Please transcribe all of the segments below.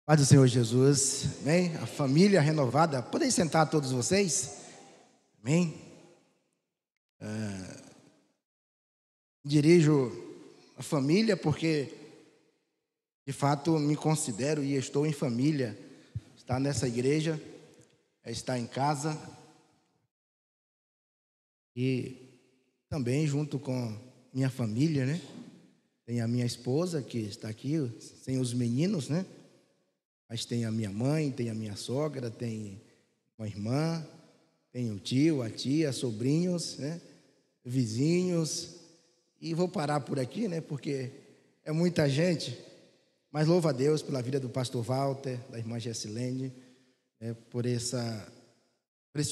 Paz do Senhor Jesus, amém? A família renovada, podem sentar todos vocês, amém? Dirijo a família porque, de fato, me considero e estou em família. Estar nessa igreja é estar em casa e também junto com minha família, né? Tem a minha esposa que está aqui, sem os meninos, né? Mas tem a minha mãe, tem a minha sogra, tem uma irmã, tem o tio, a tia, sobrinhos, né? Vizinhos. E vou parar por aqui, né? Porque é muita gente. Mas louvo a Deus pela vida do pastor Walter, da irmã Gessilene, né? por esse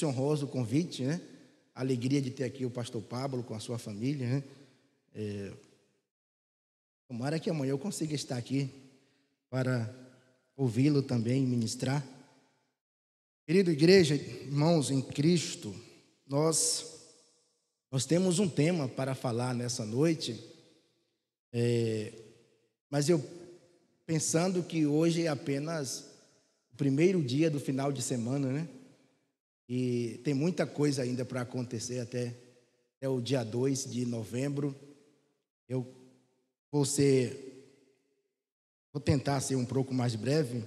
honroso convite, né? A alegria de ter aqui o pastor Pablo com a sua família, né? Tomara que amanhã eu consiga estar aqui para ouvi-lo também ministrar. Querida igreja, irmãos em Cristo, nós temos um tema para falar nessa noite, mas eu pensando que hoje é apenas o primeiro dia do final de semana, né? E tem muita coisa ainda para acontecer até o dia 2 de novembro. Eu vou tentar ser um pouco mais breve,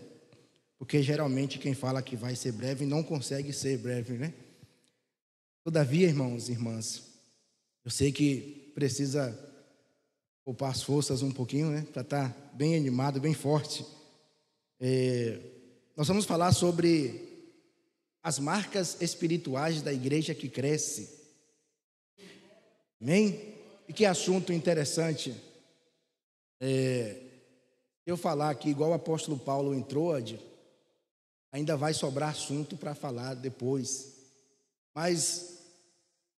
porque geralmente quem fala que vai ser breve não consegue ser breve, né? Todavia, irmãos e irmãs, eu sei que precisa poupar as forças um pouquinho, né? Para estar bem animado, bem forte. Nós vamos falar sobre as marcas espirituais da igreja que cresce. Amém? E que assunto interessante. Eu falar aqui igual o apóstolo Paulo em Troade, ainda vai sobrar assunto para falar depois. Mas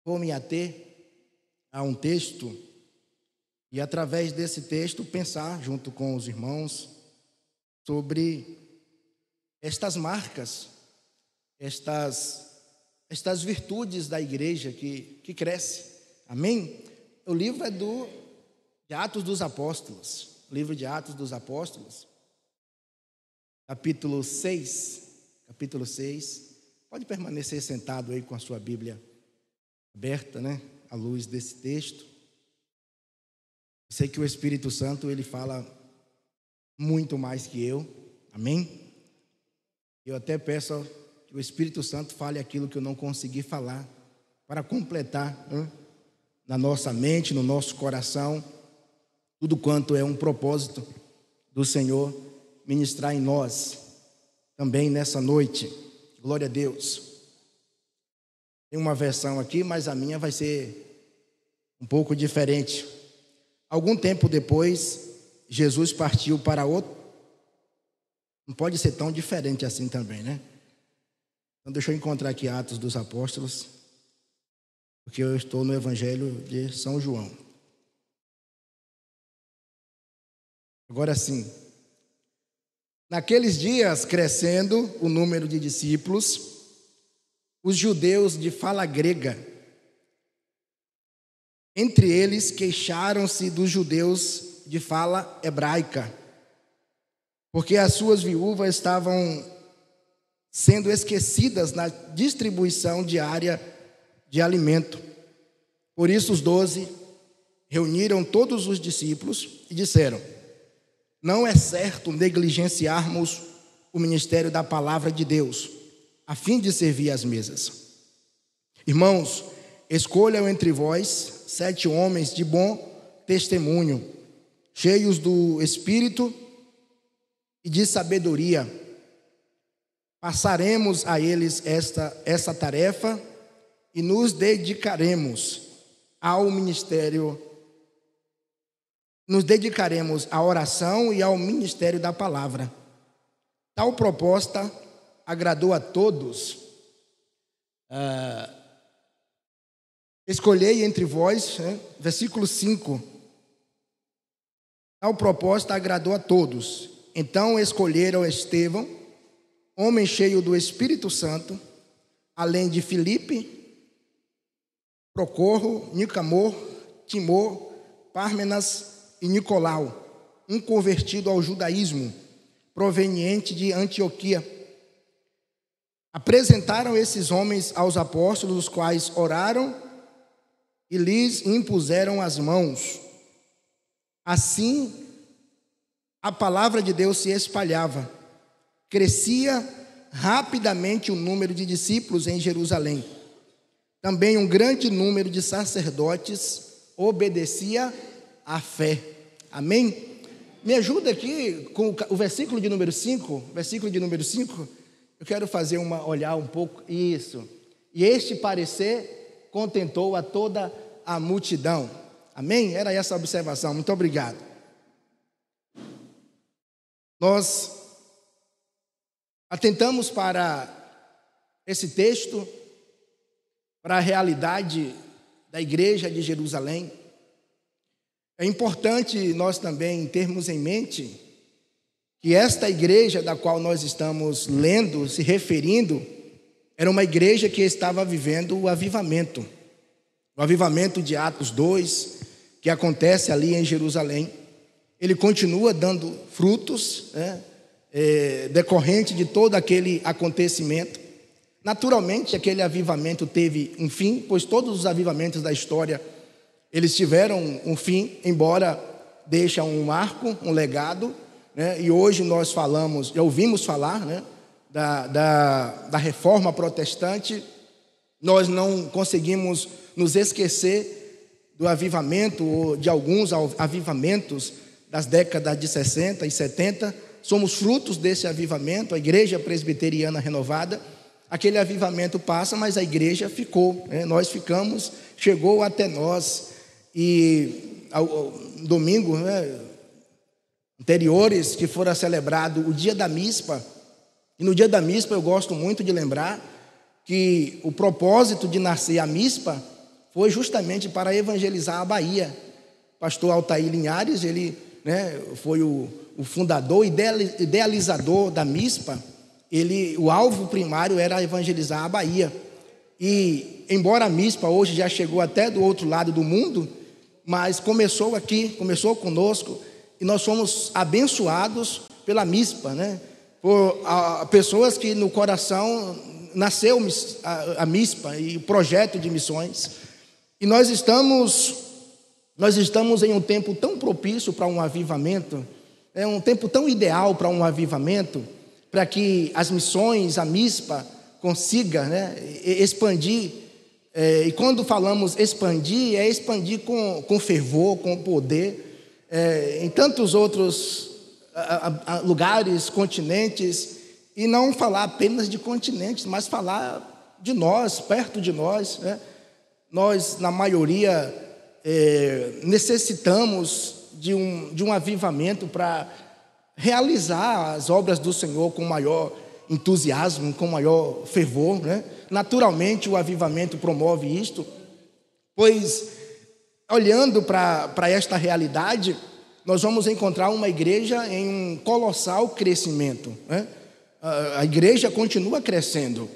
vou me ater a um texto e, através desse texto, pensar junto com os irmãos sobre estas marcas, estas virtudes da igreja que cresce. Amém? O livro é de Atos dos Apóstolos. Livro de Atos dos Apóstolos, capítulo 6. Pode permanecer sentado aí com a sua Bíblia aberta, né? À luz desse texto. Eu sei que o Espírito Santo, ele fala muito mais que eu. Amém? Eu até peço que o Espírito Santo fale aquilo que eu não consegui falar, para completar, né? Na nossa mente, no nosso coração, tudo quanto é um propósito do Senhor ministrar em nós também nessa noite. Glória a Deus. Tem uma versão aqui, mas a minha vai ser um pouco diferente. Algum tempo depois, Jesus partiu para outro. Não pode ser tão diferente assim também, né? Então deixa eu encontrar aqui Atos dos Apóstolos, porque eu estou no Evangelho de São João. Agora sim, naqueles dias, crescendo o número de discípulos, os judeus de fala grega, entre eles, queixaram-se dos judeus de fala hebraica, porque as suas viúvas estavam sendo esquecidas na distribuição diária de alimento. Por isso os 12 reuniram todos os discípulos e disseram: não é certo negligenciarmos o ministério da palavra de Deus, a fim de servir às mesas. Irmãos, escolham entre vós 7 homens de bom testemunho, cheios do Espírito e de sabedoria. Passaremos a eles essa tarefa e nos dedicaremos ao ministério. Nos dedicaremos à oração e ao ministério da palavra. Tal proposta agradou a todos. Escolhei entre vós, versículo 5. Tal proposta agradou a todos. Então escolheram Estevão, homem cheio do Espírito Santo, além de Filipe, Procorro, Nicamor, Timor, Pármenas e Nicolau, um convertido ao judaísmo, proveniente de Antioquia. Apresentaram esses homens aos apóstolos, os quais oraram e lhes impuseram as mãos. Assim, a palavra de Deus se espalhava. Crescia rapidamente o número de discípulos em Jerusalém. Também um grande número de sacerdotes obedecia à fé. Amém? Me ajuda aqui com o versículo de número 5. Versículo de número 5. Eu quero fazer olhar um pouco isso. E este parecer contentou a toda a multidão. Amém? Era essa a observação. Muito obrigado. Nós atentamos para esse texto, para a realidade da igreja de Jerusalém. É importante nós também termos em mente que esta igreja da qual nós estamos lendo, se referindo, era uma igreja que estava vivendo o avivamento de Atos 2, que acontece ali em Jerusalém. Ele continua dando frutos, decorrente de todo aquele acontecimento. Naturalmente, aquele avivamento teve um fim, pois todos os avivamentos da história, eles tiveram um fim, embora deixam um marco, um legado, né? E hoje nós já ouvimos falar, né, da reforma protestante. Nós não conseguimos nos esquecer do avivamento, ou de alguns avivamentos das décadas de 60 e 70. Somos frutos desse avivamento, a Igreja Presbiteriana Renovada. Aquele avivamento passa, mas a igreja ficou, né? Nós ficamos, chegou até nós. E ao domingo, né, anteriores, que fora celebrado o dia da Mispa, e no dia da Mispa eu gosto muito de lembrar que o propósito de nascer a Mispa foi justamente para evangelizar a Bahia. Pastor Altair Linhares, ele, né, foi o fundador, idealizador da Mispa. O alvo primário era evangelizar a Bahia. E embora a Mispa hoje já chegou até do outro lado do mundo, mas começou aqui, começou conosco, e nós somos abençoados pela Mispa, né? Por pessoas que no coração nasceu a Mispa e o projeto de missões. E nós estamos em um tempo tão propício para um avivamento, é um tempo tão ideal para um avivamento, para que as missões, a Mispa, consiga, né, expandir. E quando falamos expandir, é expandir com fervor, com poder, em tantos outros lugares, continentes, e não falar apenas de continentes, mas falar de nós, perto de nós, né? Nós, na maioria, necessitamos de um avivamento para realizar as obras do Senhor com maior entusiasmo, com maior fervor, né? Naturalmente, o avivamento promove isto, pois, olhando para esta realidade, nós vamos encontrar uma igreja em um colossal crescimento, né? A igreja continua crescendo.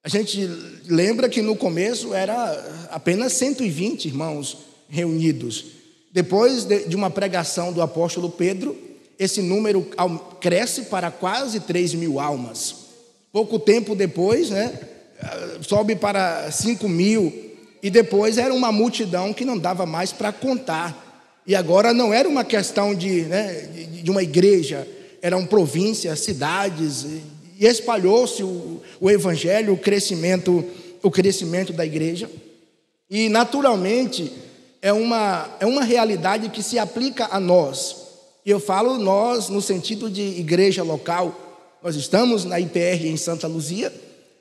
A gente lembra que no começo era apenas 120 irmãos reunidos. Depois de uma pregação do apóstolo Pedro, esse número cresce para quase 3.000 almas. Pouco tempo depois, né, sobe para 5.000, e depois era uma multidão que não dava mais para contar. E agora não era uma questão de uma igreja, eram províncias, cidades, e espalhou-se o evangelho, o crescimento da igreja. E naturalmente é uma realidade que se aplica a nós. E eu falo nós no sentido de igreja local. Nós estamos na IPR em Santa Luzia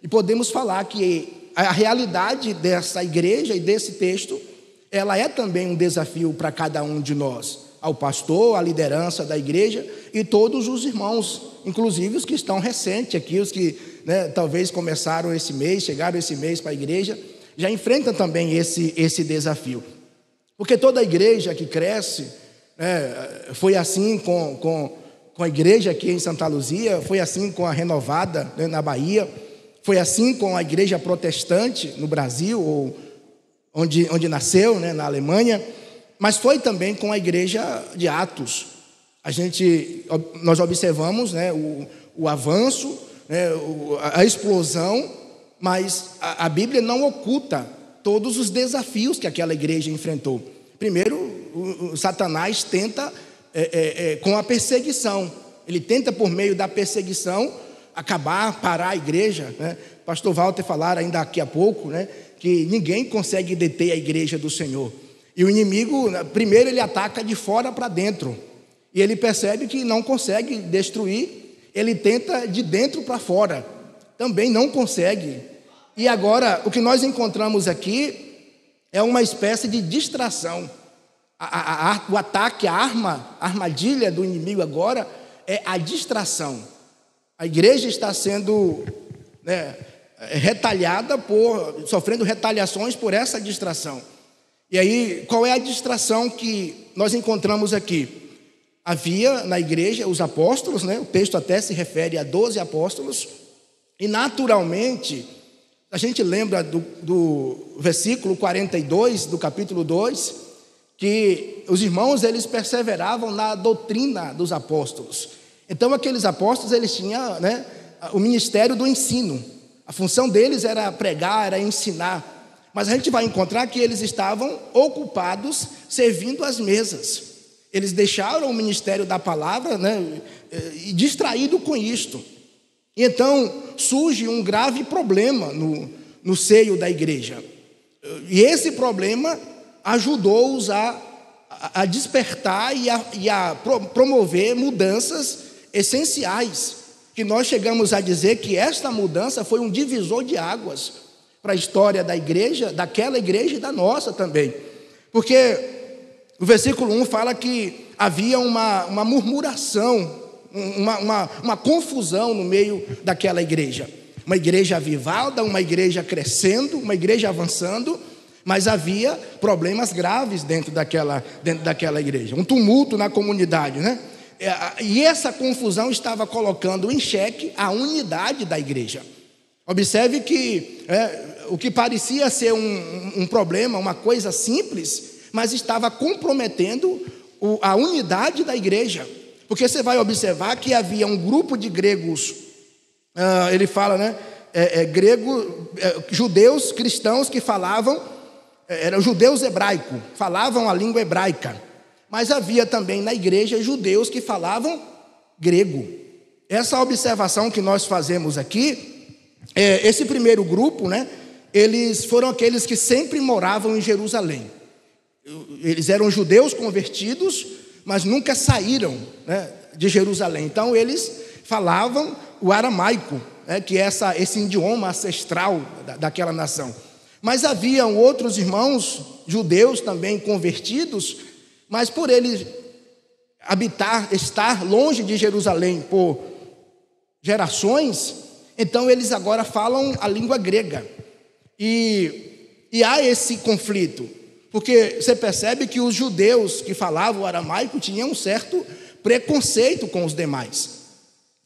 e podemos falar que a realidade dessa igreja e desse texto, ela é também um desafio para cada um de nós, ao pastor, à liderança da igreja e todos os irmãos, inclusive os que estão recentes aqui, os que, né, talvez começaram esse mês, chegaram esse mês para a igreja, já enfrentam também esse desafio. Porque toda igreja que cresce, foi assim com a igreja aqui em Santa Luzia, foi assim com a Renovada, né, na Bahia, foi assim com a igreja protestante no Brasil, ou onde nasceu, né, na Alemanha, mas foi também com a igreja de Atos. Nós observamos, né, o avanço, né, a explosão, mas a Bíblia não oculta todos os desafios que aquela igreja enfrentou. Primeiro, o Satanás tenta com a perseguição. Ele tenta, por meio da perseguição, parar a igreja, né? Pastor Walter falar ainda daqui a pouco, né, que ninguém consegue deter a igreja do Senhor. E o inimigo, primeiro ele ataca de fora para dentro, e ele percebe que não consegue destruir, ele tenta de dentro para fora, também não consegue. E agora, o que nós encontramos aqui é uma espécie de distração. O ataque, a armadilha do inimigo agora é a distração. A igreja está sendo, né, retalhada, sofrendo retaliações por essa distração. E aí, qual é a distração que nós encontramos aqui? Havia na igreja os apóstolos, né? O texto até se refere a 12 apóstolos, e naturalmente, a gente lembra do versículo 42 do capítulo 2, que os irmãos, eles perseveravam na doutrina dos apóstolos. Então aqueles apóstolos, eles tinham, né, o ministério do ensino. A função deles era pregar, era ensinar. Mas a gente vai encontrar que eles estavam ocupados servindo as mesas. Eles deixaram o ministério da palavra, né, e distraído com isto. E então surge um grave problema no seio da igreja. E esse problema ajudou-os a despertar e a promover mudanças essenciais, que nós chegamos a dizer que esta mudança foi um divisor de águas para a história da igreja, daquela igreja e da nossa também. Porque o versículo 1 fala que havia uma murmuração, uma confusão no meio daquela igreja. Uma igreja avivada, uma igreja crescendo, uma igreja avançando, mas havia problemas graves dentro daquela igreja. Um tumulto na comunidade, né? E essa confusão estava colocando em xeque a unidade da igreja. Observe que o que parecia ser um problema, uma coisa simples, mas estava comprometendo a unidade da igreja. Porque você vai observar que havia um grupo de gregos, ele fala, né, judeus cristãos que falavam, eram judeus hebraicos, falavam a língua hebraica. Mas havia também na igreja judeus que falavam grego. Essa observação que nós fazemos aqui, esse primeiro grupo, né, eles foram aqueles que sempre moravam em Jerusalém. Eles eram judeus convertidos, mas nunca saíram, né, de Jerusalém. Então eles falavam o aramaico, né, que é esse idioma ancestral daquela nação. Mas haviam outros irmãos judeus também convertidos, mas por eles estar longe de Jerusalém por gerações, então eles agora falam a língua grega. E há esse conflito, porque você percebe que os judeus que falavam o aramaico tinham um certo preconceito com os demais,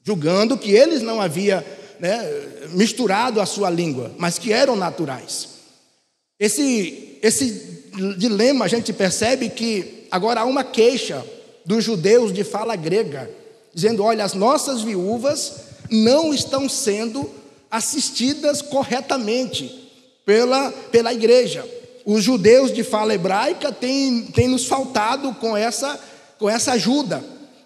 julgando que eles não haviam, né, misturado a sua língua, mas que eram naturais. Esse dilema, a gente percebe que agora há uma queixa dos judeus de fala grega, dizendo: olha, as nossas viúvas não estão sendo assistidas corretamente pela igreja. Os judeus de fala hebraica têm nos faltado com essa ajuda.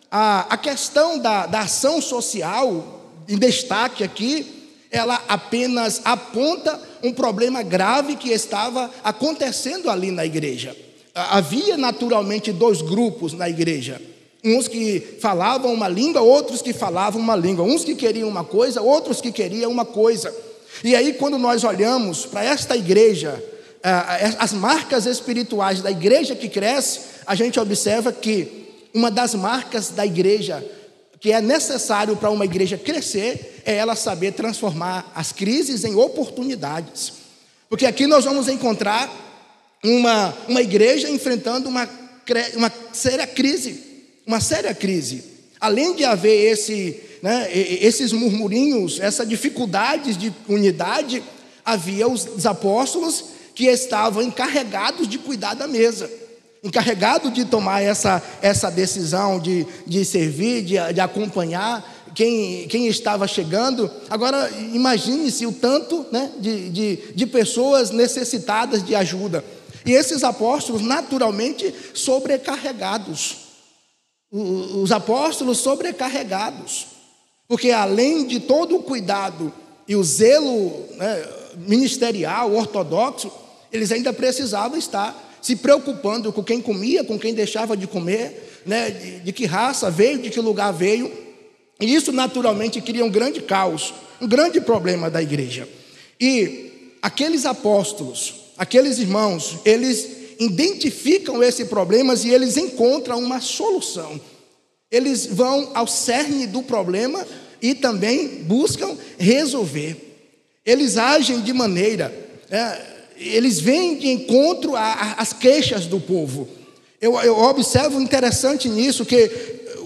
A questão da ação social, em destaque aqui, ela apenas aponta um problema grave que estava acontecendo ali na igreja. Havia naturalmente dois grupos na igreja, uns que falavam uma língua, outros que falavam uma língua, uns que queriam uma coisa, outros que queriam uma coisa. E aí, quando nós olhamos para esta igreja, as marcas espirituais da igreja que cresce, a gente observa que uma das marcas da igreja que é necessário para uma igreja crescer é ela saber transformar as crises em oportunidades. Porque aqui nós vamos encontrar uma igreja enfrentando uma séria crise. Além de haver esses murmurinhos, essas dificuldades de unidade, havia os apóstolos que estavam encarregados de cuidar da mesa. encarregado de tomar essa decisão de servir, de acompanhar quem estava chegando. Agora imagine-se o tanto, né, de pessoas necessitadas de ajuda. E esses apóstolos naturalmente sobrecarregados. Os apóstolos sobrecarregados. Porque além de todo o cuidado e o zelo, né, ministerial, ortodoxo, eles ainda precisavam estar se preocupando com quem comia, com quem deixava de comer, né, de que raça veio, de que lugar veio. E isso naturalmente cria um grande caos, um grande problema da igreja. E aqueles apóstolos, aqueles irmãos, eles identificam esses problemas e eles encontram uma solução. Eles vão ao cerne do problema e também buscam resolver. Eles agem de maneira, eles vêm de encontro às queixas do povo. Eu observo interessante nisso, que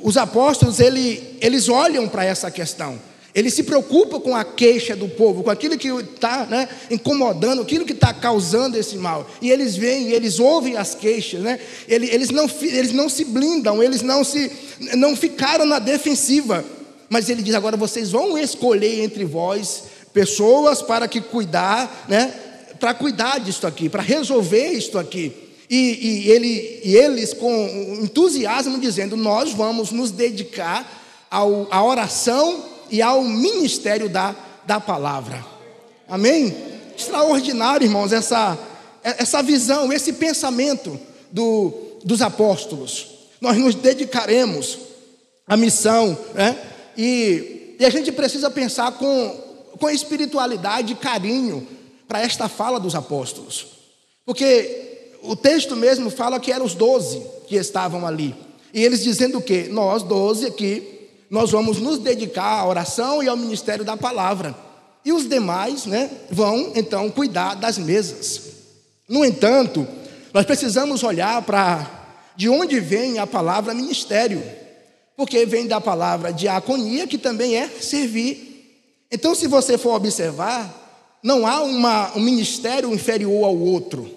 os apóstolos, eles olham para essa questão. Eles se preocupam com a queixa do povo, com aquilo que está, né, incomodando, aquilo que está causando esse mal. E eles vêm, eles ouvem as queixas, né? Eles não se blindam, eles não ficaram na defensiva. Mas ele diz: agora vocês vão escolher entre vós pessoas para que cuidar, né, para cuidar disso aqui, para resolver isto aqui. E eles com entusiasmo dizendo: nós vamos nos dedicar à oração e ao ministério da palavra. Amém? Extraordinário, irmãos, essa visão, esse pensamento dos apóstolos. Nós nos dedicaremos à missão, né? E a gente precisa pensar com espiritualidade e carinho para esta fala dos apóstolos. Porque o texto mesmo fala que eram os 12 que estavam ali. E eles dizendo o quê? Nós 12 aqui, nós vamos nos dedicar à oração e ao ministério da palavra. E os demais, né, vão então cuidar das mesas. No entanto, nós precisamos olhar para de onde vem a palavra ministério. Porque vem da palavra diaconia, que também é servir. Então, se você for observar, não há um ministério inferior ao outro.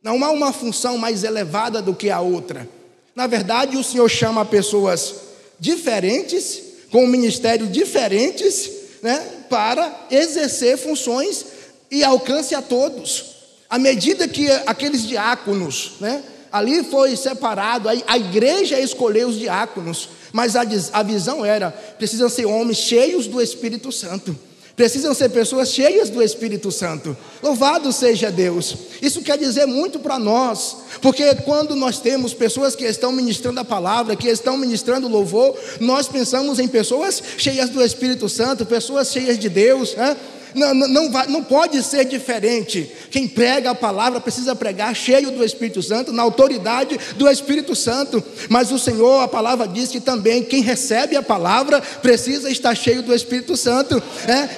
Não há uma função mais elevada do que a outra. Na verdade, o Senhor chama pessoas diferentes, com um ministério diferentes, né, para exercer funções e alcance a todos. À medida que aqueles diáconos, né, ali foi separado, a igreja escolheu os diáconos, mas a visão era: precisam ser homens cheios do Espírito Santo. Precisam ser pessoas cheias do Espírito Santo. Louvado seja Deus. Isso quer dizer muito para nós, porque quando nós temos pessoas que estão ministrando a palavra, que estão ministrando louvor, nós pensamos em pessoas cheias do Espírito Santo, pessoas cheias de Deus, né? Não pode ser diferente. Quem prega a palavra precisa pregar cheio do Espírito Santo, na autoridade do Espírito Santo. Mas o Senhor, a palavra diz que também quem recebe a palavra precisa estar cheio do Espírito Santo.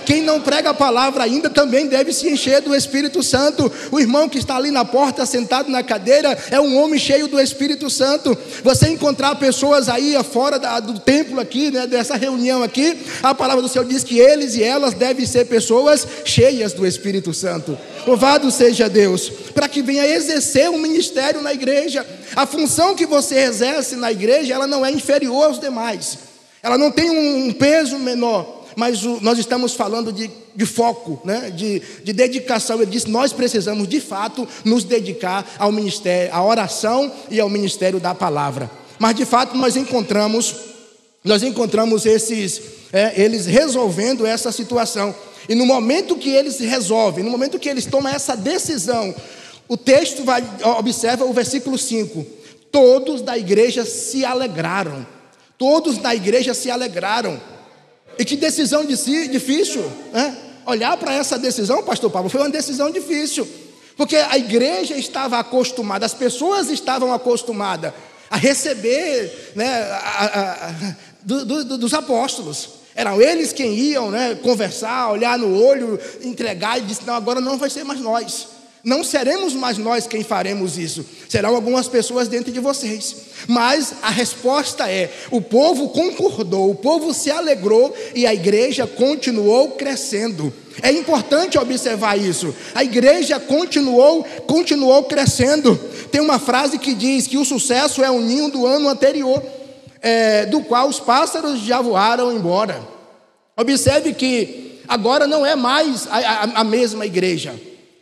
Quem não prega a palavra ainda também deve se encher do Espírito Santo. O irmão que está ali na porta, sentado na cadeira, é um homem cheio do Espírito Santo. Você encontrar pessoas aí fora do templo aqui, né, dessa reunião aqui, a palavra do Senhor diz que eles e elas devem ser pessoas cheias do Espírito Santo. Louvado seja Deus, para que venha exercer um ministério na igreja. A função que você exerce na igreja, ela não é inferior aos demais, ela não tem um peso menor, mas nós estamos falando de foco, né? de dedicação. Ele disse: nós precisamos de fato nos dedicar ao ministério, à oração e ao ministério da palavra. Mas de fato nós encontramos eles resolvendo essa situação. E no momento que eles resolvem, no momento que eles tomam essa decisão, o texto observa o versículo 5: todos da igreja se alegraram. Todos da igreja se alegraram. E que decisão difícil, né? Olhar para essa decisão, pastor Pablo, foi uma decisão difícil, porque a igreja estava acostumada, as pessoas estavam acostumadas a receber, né, dos apóstolos. Eram eles quem iam, né, conversar, olhar no olho, entregar, e disse: não, agora não vai ser mais nós. Não seremos mais nós quem faremos isso, serão algumas pessoas dentro de vocês. Mas a resposta é: o povo concordou, o povo se alegrou e a igreja continuou crescendo. É importante observar isso. A igreja continuou crescendo. Tem uma frase que diz que o sucesso é o ninho do ano anterior, do qual os pássaros já voaram embora. Observe que agora não é mais a mesma igreja.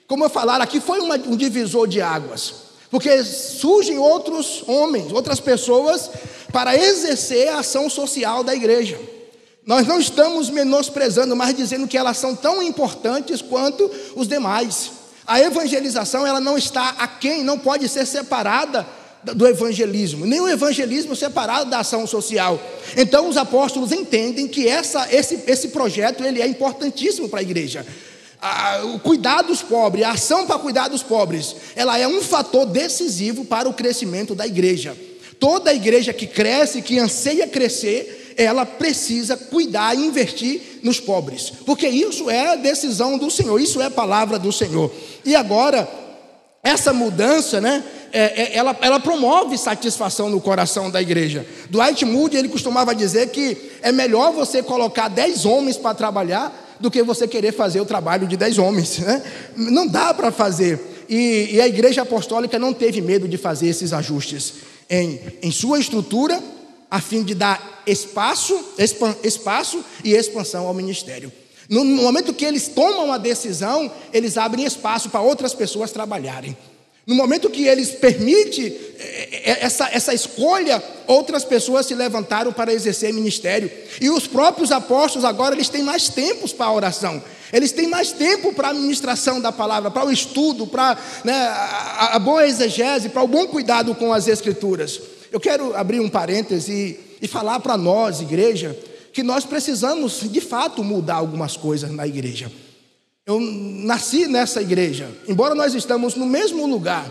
Como eu falar, aqui foi um divisor de águas, porque surgem outros homens, outras pessoas para exercer a ação social da igreja. Nós não estamos menosprezando, mas dizendo que elas são tão importantes quanto os demais. A evangelização, ela não está aquém, não pode ser separada do evangelismo, nem o evangelismo separado da ação social. Então os apóstolos entendem que esse projeto ele é importantíssimo para a igreja. O cuidar dos pobres, a ação para cuidar dos pobres, ela é um fator decisivo para o crescimento da igreja. Toda igreja que cresce, que anseia crescer, ela precisa cuidar e investir nos pobres, porque isso é a decisão do Senhor, isso é a palavra do Senhor. E agora, essa mudança, né, ela promove satisfação no coração da igreja. Dwight Moody, ele costumava dizer que é melhor você colocar 10 homens para trabalhar do que você querer fazer o trabalho de 10 homens, né? Não dá para fazer. E a igreja apostólica não teve medo de fazer esses ajustes em sua estrutura, a fim de dar espaço e expansão ao ministério. No momento que eles tomam a decisão, eles abrem espaço para outras pessoas trabalharem. No momento que eles permitem essa escolha, outras pessoas se levantaram para exercer ministério. E os próprios apóstolos agora eles têm mais tempo para a oração. Eles têm mais tempo para a ministração da palavra, para o estudo, para, né, a boa exegese, para o bom cuidado com as escrituras. Eu quero abrir um parêntese e falar para nós, igreja, que nós precisamos de fato mudar algumas coisas na igreja. Eu nasci nessa igreja, embora nós estamos no mesmo lugar,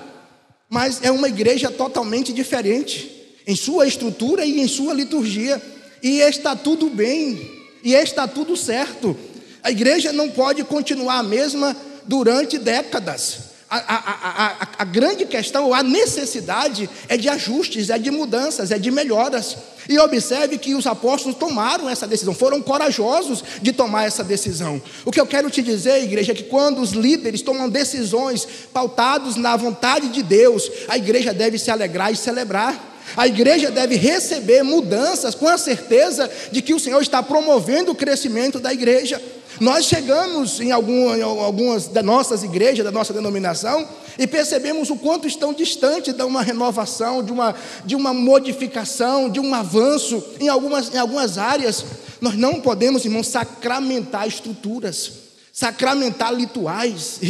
mas é uma igreja totalmente diferente em sua estrutura e em sua liturgia, e está tudo bem, e está tudo certo. A igreja não pode continuar a mesma durante décadas. A grande questão, a necessidade é de ajustes, é de mudanças, é de melhoras. E observe que os apóstolos tomaram essa decisão, foram corajosos de tomar essa decisão. O que eu quero te dizer, igreja, é que quando os líderes tomam decisões pautados na vontade de Deus, a igreja deve se alegrar e celebrar. A igreja deve receber mudanças com a certeza de que o Senhor está promovendo o crescimento da igreja. Nós chegamos em algumas das nossas igrejas, da nossa denominação, e percebemos o quanto estão distantes de uma renovação, de uma modificação, de um avanço em algumas áreas. Nós não podemos, irmãos, sacramentar estruturas, sacramentar rituais,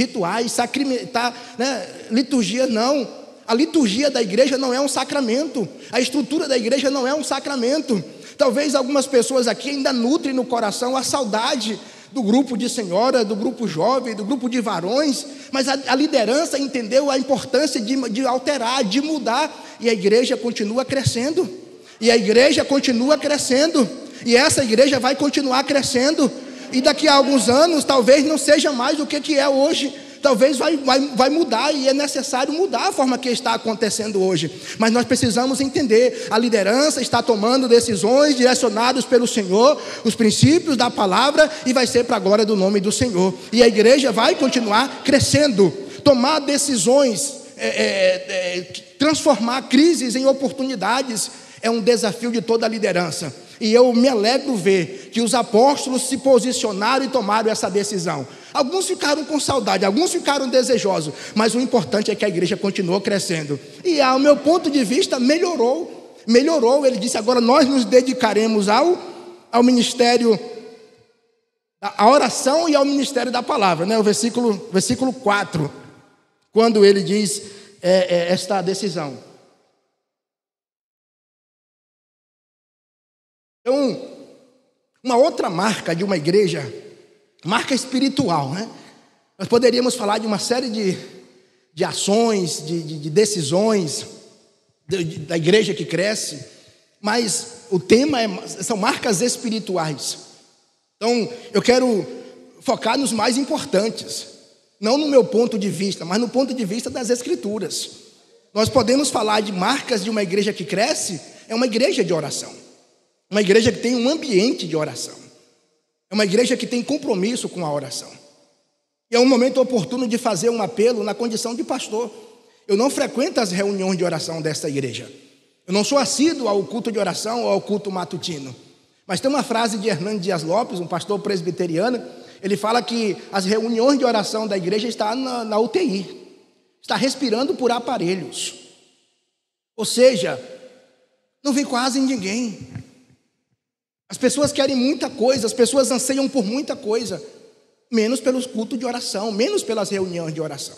sacramentar, né, liturgia não. A liturgia da igreja não é um sacramento, a estrutura da igreja não é um sacramento. Talvez algumas pessoas aqui ainda nutrem no coração a saudade do grupo de senhora, do grupo jovem, do grupo de varões, mas a liderança entendeu a importância de alterar, de mudar, e a igreja continua crescendo, e essa igreja vai continuar crescendo, e daqui a alguns anos talvez não seja mais o que é hoje. Talvez vai mudar, e é necessário mudar a forma que está acontecendo hoje. Mas nós precisamos entender, a liderança está tomando decisões direcionadas pelo Senhor, os princípios da palavra, e vai ser para a glória do nome do Senhor. E a igreja vai continuar crescendo. Tomar decisões, transformar crises em oportunidades, é um desafio de toda a liderança. E eu me alegro ver que os apóstolos se posicionaram e tomaram essa decisão. Alguns ficaram com saudade, alguns ficaram desejosos, mas o importante é que a igreja continuou crescendo. E ao meu ponto de vista, melhorou. Ele disse: agora nós nos dedicaremos ao ministério, à oração e ao ministério da palavra, né? O versículo 4, quando ele diz esta decisão. Então, uma outra marca de uma igreja, marca espiritual, né? Nós poderíamos falar de uma série de ações, de decisões da igreja que cresce, mas o tema são marcas espirituais. Então, eu quero focar nos mais importantes. Não no meu ponto de vista, mas no ponto de vista das Escrituras. Nós podemos falar de marcas de uma igreja que cresce, é uma igreja de oração. Uma igreja que tem um ambiente de oração. É uma igreja que tem compromisso com a oração. E é um momento oportuno de fazer um apelo na condição de pastor. Eu não frequento as reuniões de oração desta igreja. Eu não sou assíduo ao culto de oração ou ao culto matutino. Mas tem uma frase de Hernando Dias Lopes, um pastor presbiteriano. Ele fala que as reuniões de oração da igreja estão na UTI. Está respirando por aparelhos. Ou seja, não vem quase ninguém. As pessoas querem muita coisa, as pessoas anseiam por muita coisa, menos pelos cultos de oração, menos pelas reuniões de oração.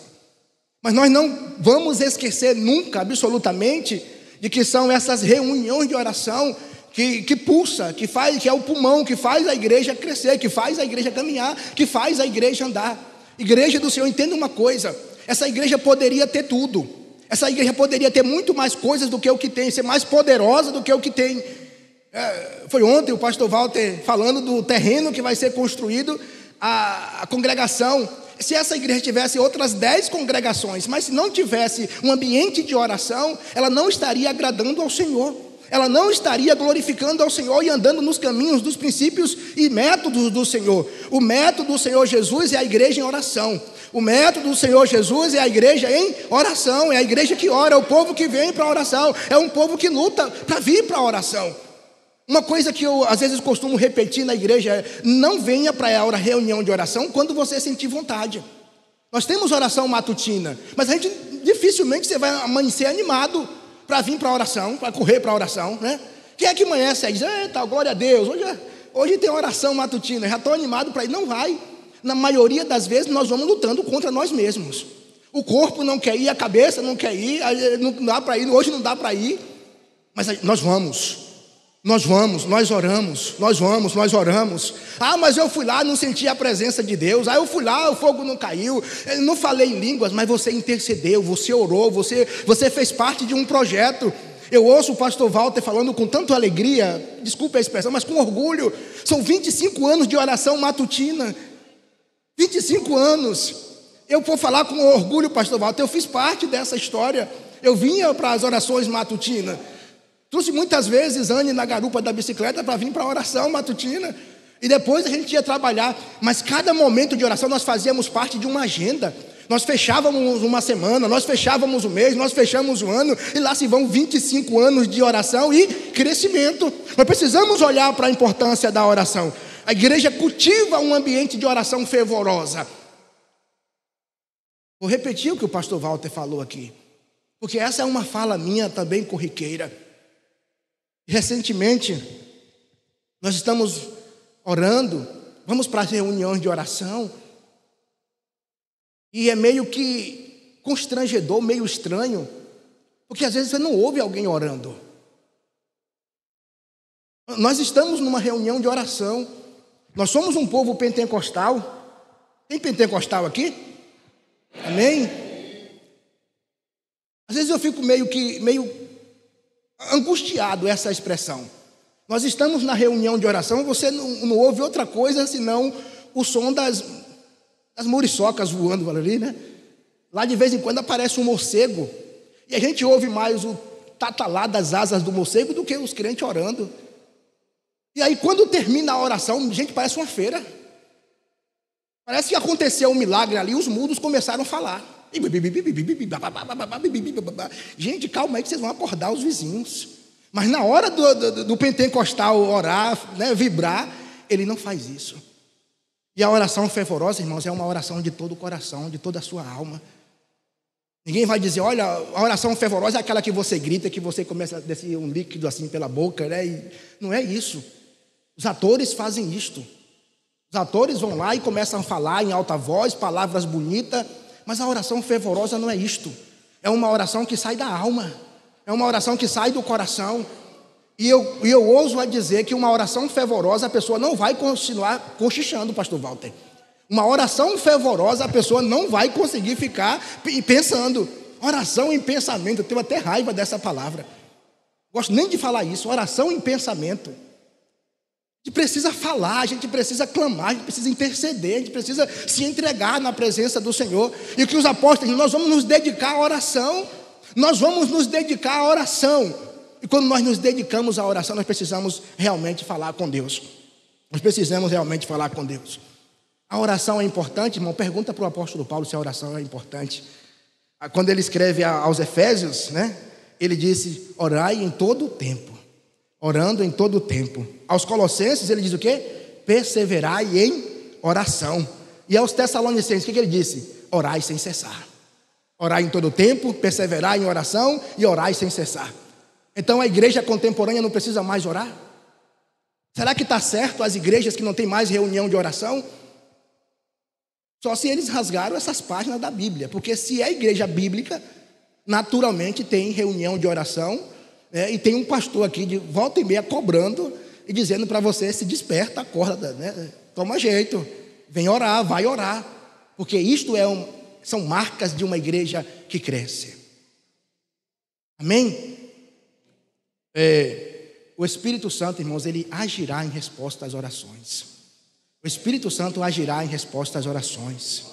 Mas nós não vamos esquecer nunca, absolutamente, de que são essas reuniões de oração que pulsa, que é o pulmão, que faz a igreja crescer, que faz a igreja caminhar, que faz a igreja andar. Igreja do Senhor, entenda uma coisa: essa igreja poderia ter tudo, essa igreja poderia ter muito mais coisas do que o que tem, ser mais poderosa do que o que tem. Foi ontem o pastor Walter falando do terreno que vai ser construído, a congregação. Se essa igreja tivesse outras 10 congregações, mas se não tivesse um ambiente de oração, ela não estaria agradando ao Senhor, ela não estaria glorificando ao Senhor e andando nos caminhos dos princípios e métodos do Senhor. O método do Senhor Jesus é a igreja em oração. O método do Senhor Jesus é a igreja em oração, é a igreja que ora, é o povo que vem para a oração, é um povo que luta para vir para a oração. Uma coisa que eu às vezes costumo repetir na igreja é: não venha para a reunião de oração quando você sentir vontade. Nós temos oração matutina, mas a gente dificilmente você vai amanhecer animado para vir para a oração, para correr para a oração, né? Quem é que amanhece aí e diz: eita, glória a Deus, hoje tem oração matutina, já estou animado para ir? Não vai. Na maioria das vezes nós vamos lutando contra nós mesmos. O corpo não quer ir, a cabeça não quer ir, não dá para ir, hoje não dá para ir, mas nós vamos. Nós oramos, nós oramos. Mas eu fui lá, não senti a presença de Deus. Eu fui lá, o fogo não caiu, eu não falei em línguas, mas você intercedeu, você orou, você fez parte de um projeto. Eu ouço o pastor Walter falando com tanta alegria, desculpe a expressão, mas com orgulho. São 25 anos de oração matutina. 25 anos. Eu vou falar com orgulho, pastor Walter, eu fiz parte dessa história. Eu vinha para as orações matutinas. Trouxe muitas vezes Anne na garupa da bicicleta para vir para a oração matutina. E depois a gente ia trabalhar. Mas cada momento de oração nós fazíamos parte de uma agenda. Nós fechávamos uma semana, nós fechávamos um mês, nós fechamos um ano. E lá se vão 25 anos de oração e crescimento. Nós precisamos olhar para a importância da oração. A igreja cultiva um ambiente de oração fervorosa. Vou repetir o que o pastor Walter falou aqui, porque essa é uma fala minha também corriqueira. Recentemente, nós estamos orando, vamos para as reuniões de oração, e é meio que constrangedor, meio estranho, porque às vezes você não ouve alguém orando. Nós estamos numa reunião de oração, nós somos um povo pentecostal. Tem pentecostal aqui? Amém? Às vezes eu fico meio angustiado essa expressão. Nós estamos na reunião de oração, você não ouve outra coisa senão o som das muriçocas voando ali, né? Lá de vez em quando aparece um morcego, e a gente ouve mais o tatalá das asas do morcego do que os crentes orando. E aí quando termina a oração, gente, parece uma feira. Parece que aconteceu um milagre ali, os mudos começaram a falar. Gente, calma aí que vocês vão acordar os vizinhos. Mas na hora do pentecostal orar, né, vibrar, ele não faz isso. E a oração fervorosa, irmãos, é uma oração de todo o coração, de toda a sua alma. Ninguém vai dizer: olha, a oração fervorosa é aquela que você grita, que você começa a descer um líquido assim pela boca, né? E não é isso. Os atores fazem isto. Os atores vão lá e começam a falar em alta voz, palavras bonitas. Mas a oração fervorosa não é isto. É uma oração que sai da alma. É uma oração que sai do coração. E eu ouso a dizer que uma oração fervorosa a pessoa não vai continuar cochichando, pastor Walter. Uma oração fervorosa a pessoa não vai conseguir ficar pensando. Oração em pensamento, eu tenho até raiva dessa palavra. Gosto nem de falar isso, oração em pensamento. A gente precisa falar, a gente precisa clamar, a gente precisa interceder, a gente precisa se entregar na presença do Senhor. E o que os apóstolos, nós vamos nos dedicar à oração. Nós vamos nos dedicar à oração. E quando nós nos dedicamos à oração, nós precisamos realmente falar com Deus. Nós precisamos realmente falar com Deus. A oração é importante, irmão? Pergunta para o apóstolo Paulo se a oração é importante. Quando ele escreve aos Efésios, né? Ele disse, orai em todo o tempo. Orando em todo o tempo. Aos Colossenses ele diz o quê? Perseverai em oração. E aos Tessalonicenses, o que ele disse? Orai sem cessar. Orai em todo o tempo, perseverai em oração e orai sem cessar. Então a igreja contemporânea não precisa mais orar? Será que está certo as igrejas que não têm mais reunião de oração? Só se eles rasgaram essas páginas da Bíblia. Porque se é igreja bíblica, naturalmente tem reunião de oração, né? E tem um pastor aqui de volta e meia cobrando e dizendo para você, se desperta, acorda, né? Toma jeito, vem orar, vai orar. Porque isto são marcas de uma igreja que cresce. Amém? O Espírito Santo, irmãos, ele agirá em resposta às orações. O Espírito Santo agirá em resposta às orações.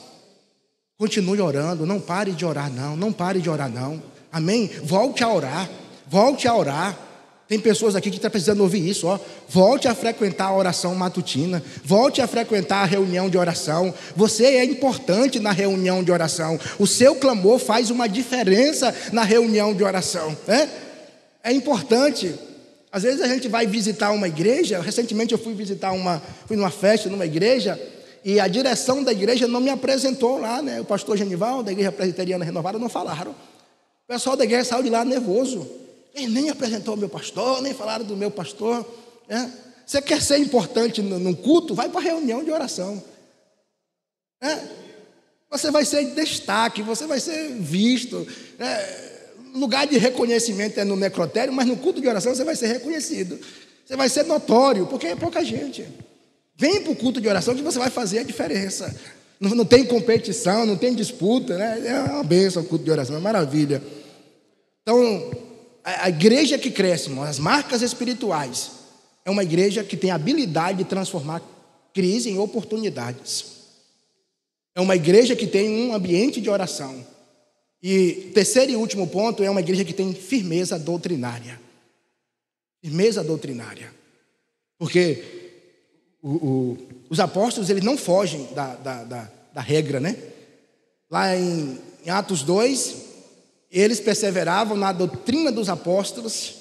Continue orando, não pare de orar não, não pare de orar não. Amém? Volte a orar, volte a orar. Tem pessoas aqui que estão precisando ouvir isso, ó. Volte a frequentar a oração matutina, volte a frequentar a reunião de oração. Você é importante na reunião de oração. O seu clamor faz uma diferença na reunião de oração, né? É importante. Às vezes a gente vai visitar uma igreja. Recentemente eu fui numa festa numa igreja, e a direção da igreja não me apresentou lá, né? O pastor Genival, da igreja presbiteriana renovada, não falaram. O pessoal da igreja saiu de lá nervoso. Ele nem apresentou o meu pastor, nem falaram do meu pastor, né? Você quer ser importante num culto? Vai para a reunião de oração, né? Você vai ser destaque, você vai ser visto, né? Lugar de reconhecimento é no necrotério, mas no culto de oração você vai ser reconhecido. Você vai ser notório, porque é pouca gente. Vem para o culto de oração que você vai fazer a diferença. Não tem competição, não tem disputa, né? É uma bênção o culto de oração, é uma maravilha. Então, a igreja que cresce, irmão, as marcas espirituais, é uma igreja que tem a habilidade de transformar crise em oportunidades. É uma igreja que tem um ambiente de oração. E terceiro e último ponto, é uma igreja que tem firmeza doutrinária. Firmeza doutrinária. Porque os apóstolos, eles não fogem da regra, né? Lá em Atos 2, eles perseveravam na doutrina dos apóstolos,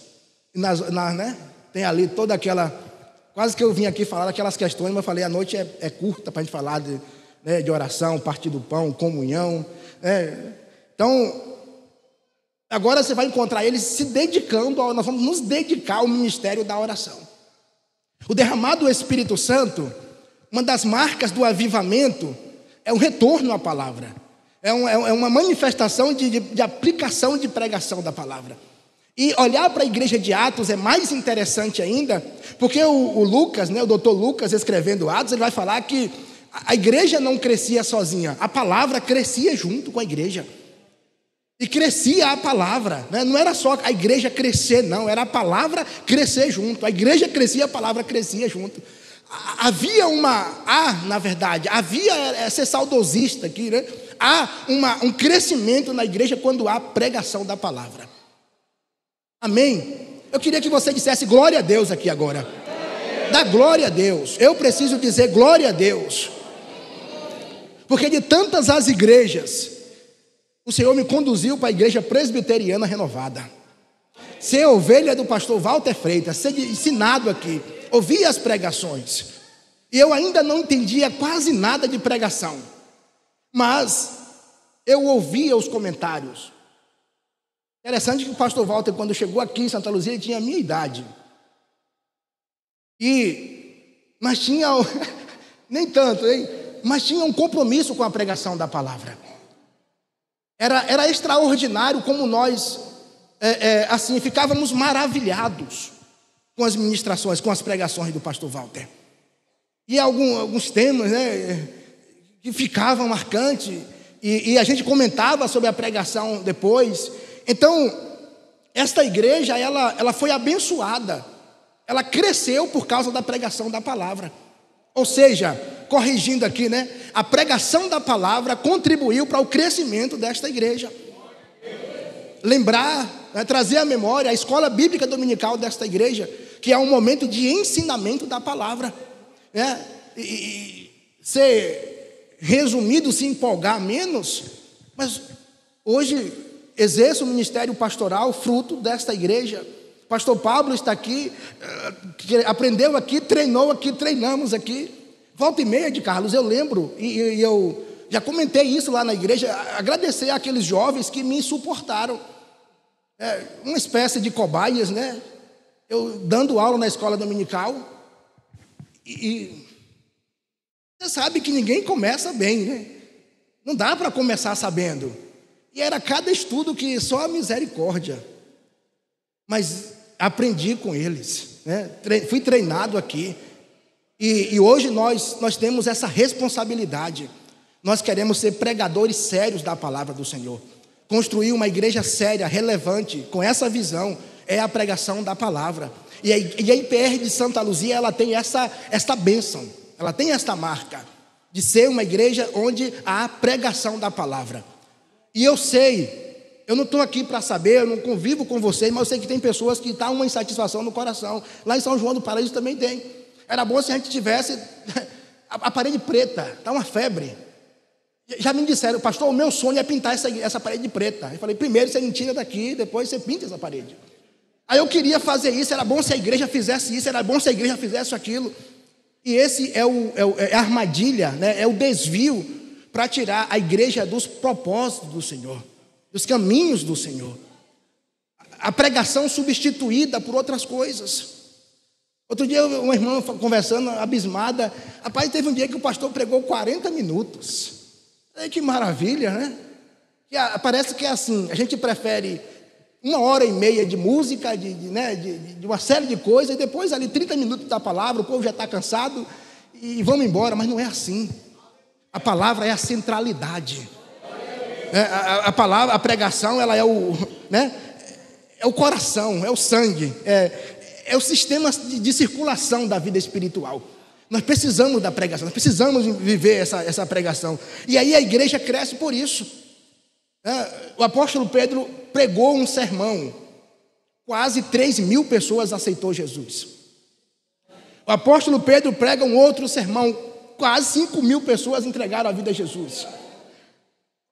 né? Tem ali toda aquela... Quase que eu vim aqui falar daquelas questões, mas eu falei, a noite é curta para a gente falar de oração, partir do pão, comunhão, né? Então, agora você vai encontrar eles se dedicando, nós vamos nos dedicar ao ministério da oração. O derramado do Espírito Santo, uma das marcas do avivamento, é o retorno à palavra. É uma manifestação de aplicação de pregação da palavra. E olhar para a igreja de Atos é mais interessante ainda, porque o Lucas, né, o doutor Lucas, escrevendo Atos, ele vai falar que a igreja não crescia sozinha, a palavra crescia junto com a igreja. E crescia a palavra, né? Não era só a igreja crescer, não, era a palavra crescer junto. A igreja crescia, a palavra crescia junto. Havia havia ser saudosista aqui, né? Há um crescimento na igreja quando há pregação da palavra. Amém? Eu queria que você dissesse glória a Deus aqui agora. Dá glória a Deus. Eu preciso dizer glória a Deus. Porque de tantas as igrejas, o Senhor me conduziu para a igreja presbiteriana renovada. Ser ovelha do pastor Walter Freitas, ser ensinado aqui, ouvir as pregações. E eu ainda não entendia quase nada de pregação, mas eu ouvia os comentários. Interessante que o pastor Walter, quando chegou aqui em Santa Luzia, ele tinha a minha idade. Mas tinha, nem tanto, hein? Mas tinha um compromisso com a pregação da palavra. Era extraordinário como nós, assim, ficávamos maravilhados com as ministrações, com as pregações do pastor Walter. E alguns temas, né, que ficavam marcantes, e a gente comentava sobre a pregação depois. Então, esta igreja, ela foi abençoada. ela cresceu por causa da pregação da palavra. Ou seja, corrigindo aqui, né? A pregação da palavra contribuiu para o crescimento desta igreja. Lembrar, né, trazer à memória a escola bíblica dominical desta igreja, que é um momento de ensinamento da palavra, né? E ser resumido, se empolgar menos, mas hoje exerço o ministério pastoral fruto desta igreja. Pastor Pablo está aqui, aprendeu aqui, treinou aqui, treinamos aqui. Volta e meia de Carlos, eu lembro, e eu já comentei isso lá na igreja, agradecer àqueles jovens que me suportaram. Uma espécie de cobaias, né? Eu dando aula na escola dominical, e você sabe que ninguém começa bem, né? Não dá para começar sabendo. E era cada estudo que só a misericórdia. Mas aprendi com eles, né? Fui treinado aqui. E hoje nós temos essa responsabilidade. Nós queremos ser pregadores sérios da palavra do Senhor. Construir uma igreja séria, relevante, com essa visão, é a pregação da palavra. E a IPR de Santa Luzia, ela tem essa bênção, ela tem esta marca de ser uma igreja onde há pregação da palavra. E eu sei, eu não estou aqui para saber, eu não convivo com vocês, mas eu sei que tem pessoas que estão uma insatisfação no coração. Lá em São João do Paraíso também tem. Era bom se a gente tivesse a parede preta, está uma febre. Já me disseram, pastor, o meu sonho é pintar essa parede preta. Eu falei, primeiro você me tira daqui, depois você pinta essa parede. Aí eu queria fazer isso, era bom se a igreja fizesse isso, era bom se a igreja fizesse aquilo. E esse é a armadilha, né? É o desvio para tirar a igreja dos propósitos do Senhor, dos caminhos do Senhor. A pregação substituída por outras coisas. Outro dia uma irmã conversando, abismada, rapaz, teve um dia que o pastor pregou 40 minutos. Que maravilha, né? Parece que é assim, a gente prefere 1h30 de música, de uma série de coisas, e depois ali 30 minutos da palavra, o povo já está cansado e vamos embora, mas não é assim. A palavra é a centralidade. A palavra, a pregação, ela é o coração, é o sangue, é o sistema de circulação da vida espiritual. Nós precisamos da pregação, nós precisamos viver essa pregação. E aí a igreja cresce por isso. O apóstolo Pedro pregou um sermão, quase 3.000 pessoas aceitou Jesus. O apóstolo Pedro prega um outro sermão, quase 5.000 pessoas entregaram a vida a Jesus.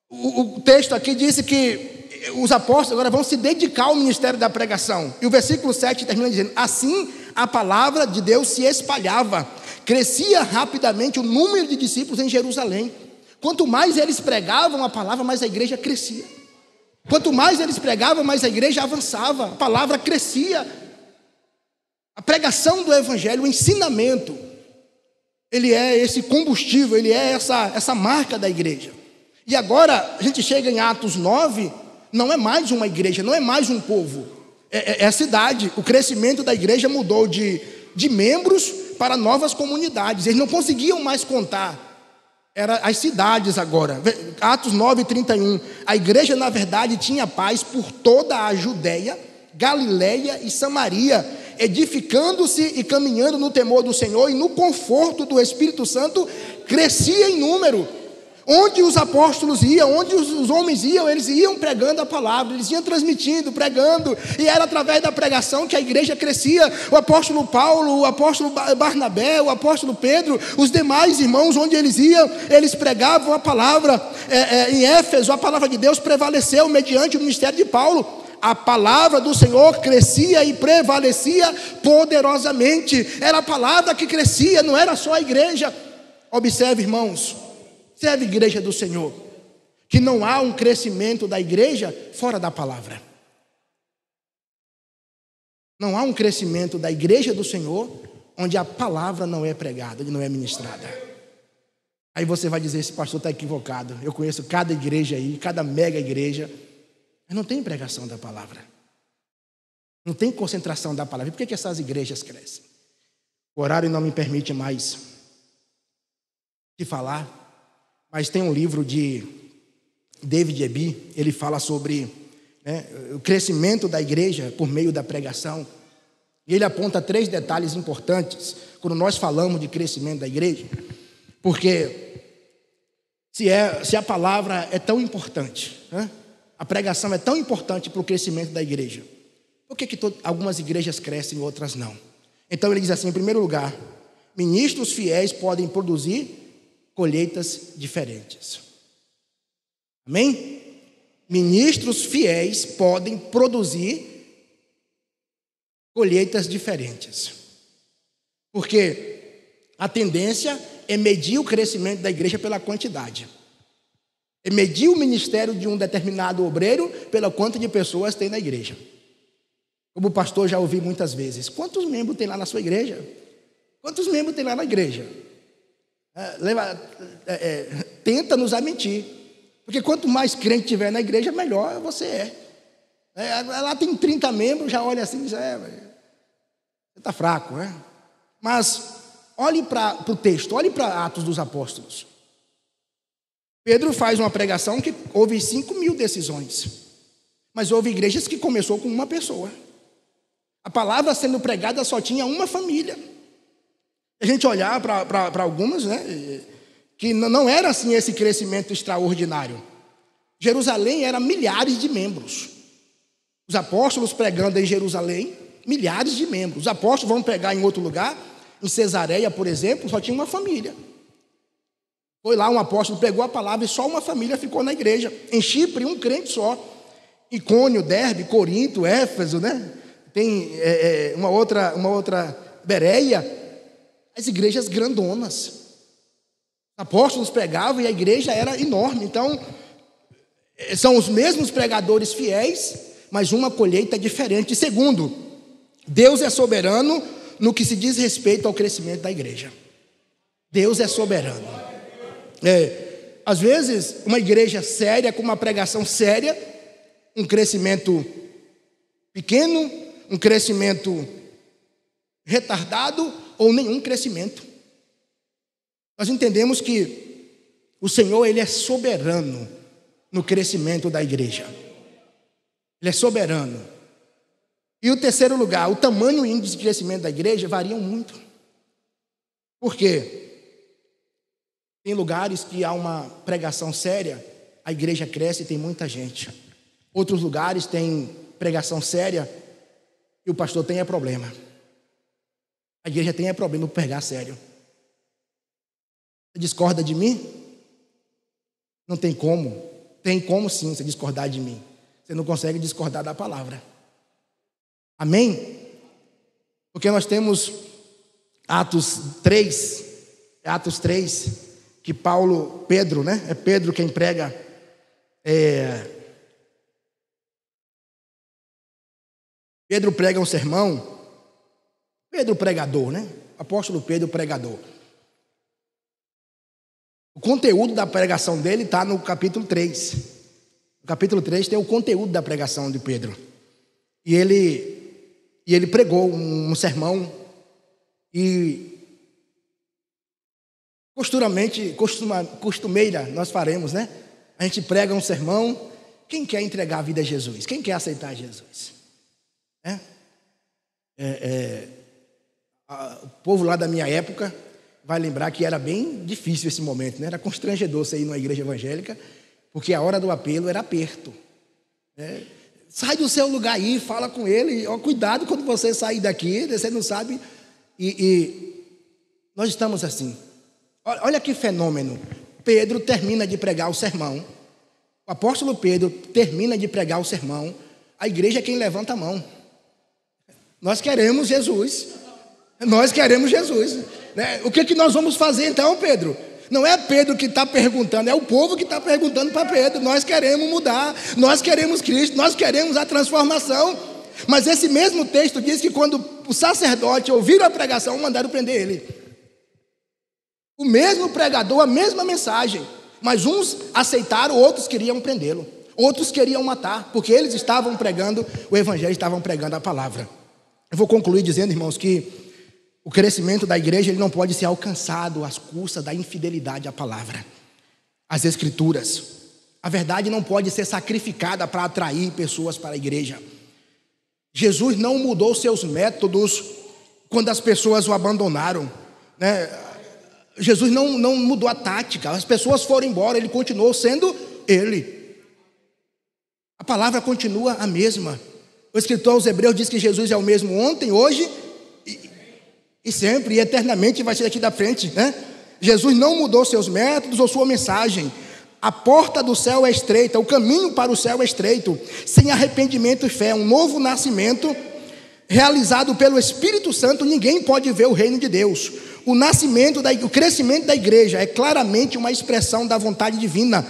O texto aqui disse que os apóstolos agora vão se dedicar ao ministério da pregação. E o versículo 7 termina dizendo: assim a palavra de Deus se espalhava, crescia rapidamente o número de discípulos em Jerusalém. Quanto mais eles pregavam a palavra, mais a igreja crescia. Quanto mais eles pregavam, mais a igreja avançava, a palavra crescia. A pregação do evangelho, o ensinamento, ele é esse combustível, ele é essa marca da igreja. E agora a gente chega em Atos 9, não é mais uma igreja, não é mais um povo, é a cidade. O crescimento da igreja mudou de membros para novas comunidades. Eles não conseguiam mais contar, eram as cidades agora. Atos 9:31, a igreja na verdade tinha paz por toda a Judeia, Galileia e Samaria, edificando-se e caminhando no temor do Senhor e no conforto do Espírito Santo, crescia em número. Onde os apóstolos iam, onde os homens iam, eles iam pregando a palavra, eles iam transmitindo, pregando, e era através da pregação que a igreja crescia. O apóstolo Paulo, o apóstolo Barnabé, o apóstolo Pedro, os demais irmãos, onde eles iam, eles pregavam a palavra. Em Éfeso, a palavra de Deus prevaleceu mediante o ministério de Paulo. A palavra do Senhor crescia e prevalecia poderosamente. Era a palavra que crescia, não era só a igreja. Observe, irmãos, serve a igreja do Senhor, que não há um crescimento da igreja fora da palavra. Não há um crescimento da igreja do Senhor onde a palavra não é pregada, onde não é ministrada. Aí você vai dizer, esse pastor está equivocado. Eu conheço cada igreja aí, cada mega igreja, mas não tem pregação da palavra. Não tem concentração da palavra. Por que essas igrejas crescem? O horário não me permite mais de falar, mas tem um livro de David Eby, ele fala sobre o crescimento da igreja por meio da pregação. E ele aponta 3 detalhes importantes quando nós falamos de crescimento da igreja, porque se a palavra é tão importante, né? A pregação é tão importante para o crescimento da igreja, por que algumas igrejas crescem e outras não? Então ele diz assim, em primeiro lugar, ministros fiéis podem produzir colheitas diferentes. Amém? Ministros fiéis podem produzir colheitas diferentes. Porque a tendência é medir o crescimento da igreja pela quantidade. É medir o ministério de um determinado obreiro pela quantidade de pessoas tem na igreja. Como o pastor já ouvi muitas vezes. Quantos membros tem lá na sua igreja? Quantos membros tem lá na igreja? Tenta nos a mentir. Porque quanto mais crente tiver na igreja, melhor você é. Lá tem 30 membros, já olha assim e diz, você está fraco, né? Mas olhe para o texto, olhe para Atos dos Apóstolos. Pedro faz uma pregação que houve 5.000 decisões. Mas houve igrejas que começou com uma pessoa. A palavra sendo pregada só tinha uma família. A gente olhar para algumas, né, que não era assim esse crescimento extraordinário. Jerusalém era milhares de membros. Os apóstolos pregando em Jerusalém, milhares de membros. Os apóstolos vão pregar em outro lugar, em Cesareia, por exemplo, só tinha uma família. Foi lá um apóstolo, pregou a palavra e só uma família ficou na igreja. Em Chipre, um crente só. Icônio, Derbe, Corinto, Éfeso, né? Tem uma outra Bereia. As igrejas grandonas. Os apóstolos pregavam e a igreja era enorme. Então, são os mesmos pregadores fiéis, mas uma colheita diferente. Segundo, Deus é soberano no que se diz respeito ao crescimento da igreja. Deus é soberano. Às vezes, uma igreja séria, com uma pregação séria, um crescimento pequeno, um crescimento retardado ou nenhum crescimento. Nós entendemos que o Senhor, Ele é soberano no crescimento da igreja. Ele é soberano. E o terceiro lugar, o tamanho e o índice de crescimento da igreja variam muito. Por quê? Tem lugares que há uma pregação séria, a igreja cresce e tem muita gente. Outros lugares tem pregação séria e o pastor tem problema. A igreja tem problema por pregar sério. Você discorda de mim? Não tem como. Tem como sim você discordar de mim. Você não consegue discordar da palavra. Amém? Porque nós temos Atos 3, que Pedro, né? É Pedro quem prega. Pedro prega um sermão. Pedro pregador, né? Apóstolo Pedro pregador. O conteúdo da pregação dele está no capítulo 3. No capítulo 3 tem o conteúdo da pregação de Pedro. E ele pregou um sermão e costumeira nós faremos, né? A gente prega um sermão. Quem quer entregar a vida a Jesus? Quem quer aceitar Jesus? O povo lá da minha época vai lembrar que era bem difícil esse momento, né? Era constrangedor você ir numa igreja evangélica, porque a hora do apelo era aperto, né? Sai do seu lugar aí, fala com ele. Cuidado quando você sair daqui, você não sabe. E nós estamos assim. Olha que fenômeno. Pedro termina de pregar o sermão. O apóstolo Pedro termina de pregar o sermão. A igreja é quem levanta a mão. Nós queremos Jesus. Nós queremos Jesus, né? O que nós vamos fazer então, Pedro? Não é Pedro que está perguntando, é o povo que está perguntando para Pedro. Nós queremos mudar, nós queremos Cristo, nós queremos a transformação. Mas esse mesmo texto diz que quando o sacerdote ouviram a pregação, mandaram prender ele. O mesmo pregador, a mesma mensagem, mas uns aceitaram, outros queriam prendê-lo, outros queriam matar, porque eles estavam pregando o evangelho, estavam pregando a palavra. Eu vou concluir dizendo, irmãos, que o crescimento da igreja ele não pode ser alcançado às custas da infidelidade à palavra, às escrituras. A verdade não pode ser sacrificada para atrair pessoas para a igreja. Jesus não mudou seus métodos quando as pessoas o abandonaram, né? Jesus não mudou a tática. As pessoas foram embora, ele continuou sendo ele. A palavra continua a mesma. O escritor aos Hebreus diz que Jesus é o mesmo ontem, hoje e sempre, e eternamente vai ser daqui da frente, né? Jesus não mudou seus métodos ou sua mensagem. A porta do céu é estreita, o caminho para o céu é estreito. Sem arrependimento e fé, um novo nascimento realizado pelo Espírito Santo, ninguém pode ver o reino de Deus. O crescimento da igreja é claramente uma expressão da vontade divina.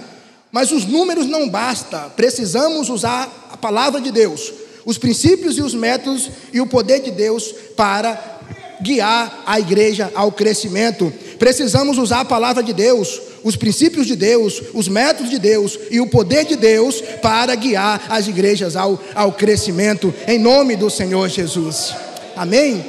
Mas os números não bastam, precisamos usar a palavra de Deus, os princípios e os métodos e o poder de Deus para guiar a igreja ao crescimento. Precisamos usar a palavra de Deus, os princípios de Deus, os métodos de Deus e o poder de Deus para guiar as igrejas ao crescimento, em nome do Senhor Jesus. Amém?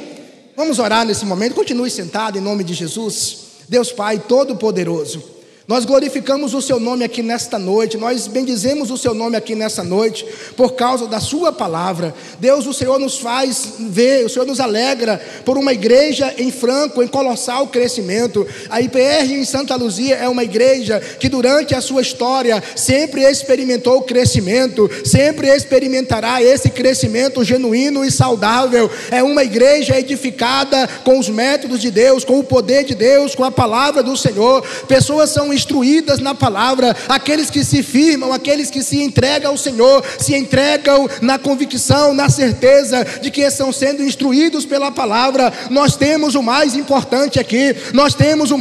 Vamos orar nesse momento. Continue sentado em nome de Jesus. Deus Pai Todo-Poderoso, nós glorificamos o seu nome aqui nesta noite, nós bendizemos o seu nome aqui nessa noite, por causa da sua palavra. Deus, o Senhor nos faz ver, o Senhor nos alegra por uma igreja em franco, em colossal crescimento. A IPR em Santa Luzia é uma igreja que durante a sua história sempre experimentou crescimento, sempre experimentará esse crescimento genuíno e saudável. É uma igreja edificada com os métodos de Deus, com o poder de Deus, com a palavra do Senhor. Pessoas são instruídas na palavra, aqueles que se firmam, aqueles que se entregam ao Senhor, se entregam na convicção, na certeza de que estão sendo instruídos pela palavra. Nós temos o mais importante aqui, nós temos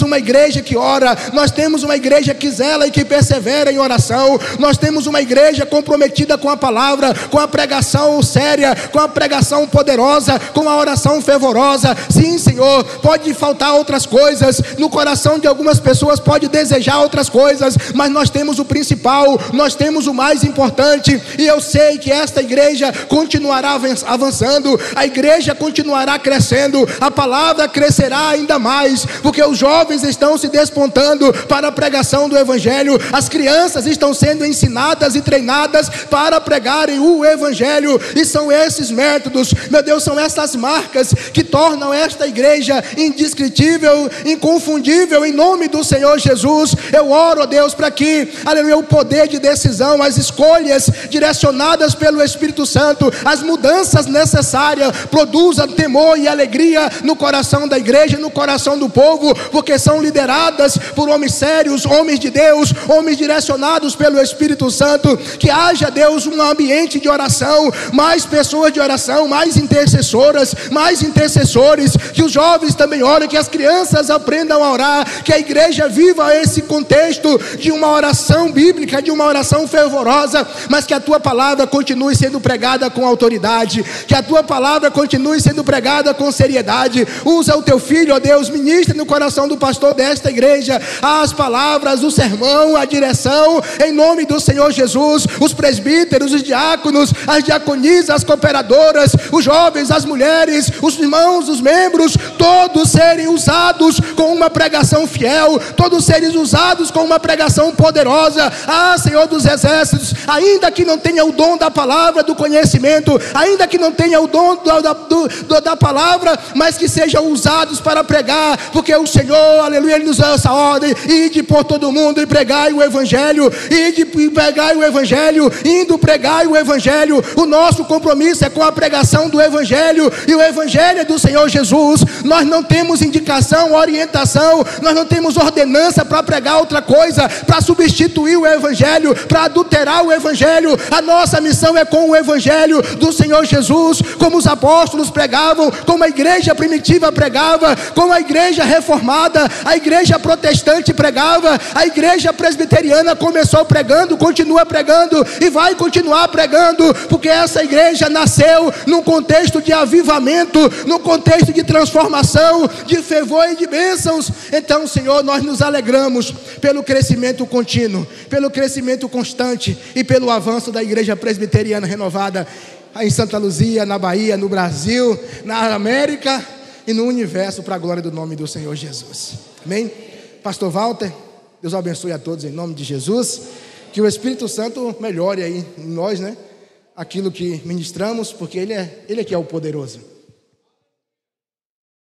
uma igreja que ora, nós temos uma igreja que zela e que persevera em oração, nós temos uma igreja comprometida com a palavra, com a pregação séria, com a pregação poderosa, com a oração fervorosa. Sim, Senhor, pode faltar outras coisas, no coração de algumas pessoas pode desejar outras coisas, mas nós temos o principal, nós temos o mais importante, e eu sei que esta igreja continuará avançando, a igreja continuará crescendo, a palavra crescerá ainda mais, porque os jovens estão se despontando para a pregação do evangelho, as crianças estão sendo ensinadas e treinadas para pregarem o evangelho, e são esses métodos, meu Deus, são essas marcas que tornam esta igreja indescritível, inconfundível, em nome do Senhor Jesus. Eu oro, ó Deus, para que, aleluia, o poder de decisão, as escolhas direcionadas pelo Espírito Santo, as mudanças necessárias, produzam temor e alegria no coração da igreja, no coração do povo, porque são lideradas por homens sérios, homens de Deus, homens direcionados pelo Espírito Santo. Que haja, Deus, um ambiente de oração, mais pessoas de oração, mais intercessoras, mais intercessores, que os jovens também orem, que as crianças aprendam a orar, que a igreja viva esse contexto de uma oração bíblica, de uma oração fervorosa, mas que a tua palavra continue sendo pregada com autoridade, que a tua palavra continue sendo pregada com seriedade. Usa o teu filho, ó Deus, ministra no coração do pastor desta igreja as palavras, o sermão, a direção, em nome do Senhor Jesus. Os presbíteros, os diáconos, as diaconisas, as cooperadoras, os jovens, as mulheres, os irmãos, os membros, todos serem usados com uma pregação fiel, todos serem usados com uma pregação poderosa. Senhor dos exércitos, ainda que não tenha o dom da palavra, do conhecimento, ainda que não tenha o dom da palavra, mas que sejam usados para pregar, porque o Senhor, aleluia, Ele nos dá essa ordem: ide por todo mundo e pregai o evangelho, ide e pregai o evangelho, indo pregai o evangelho. O nosso compromisso é com a pregação do evangelho, e o evangelho é do Senhor Jesus. Nós não temos indicação, orientação, nós não temos ordenança para pregar outra coisa, para substituir o evangelho, para adulterar o evangelho. A nossa missão é com o evangelho do Senhor Jesus, como os apóstolos pregavam, como a igreja primitiva pregava, como a igreja reformada, a igreja protestante pregava, a igreja presbiteriana começou pregando, continua pregando e vai continuar pregando, porque essa igreja nasceu num contexto de avivamento, num contexto de transformação, de fervor e de bênçãos. Então, Senhor, nós nos alegramos pelo crescimento contínuo, pelo crescimento constante e pelo avanço da igreja presbiteriana renovada em Santa Luzia, na Bahia, no Brasil, na América e no universo, para a glória do nome do Senhor Jesus. Amém? Pastor Walter, Deus abençoe a todos em nome de Jesus. Que o Espírito Santo melhore aí em nós, né? Aquilo que ministramos, porque Ele é que é o poderoso.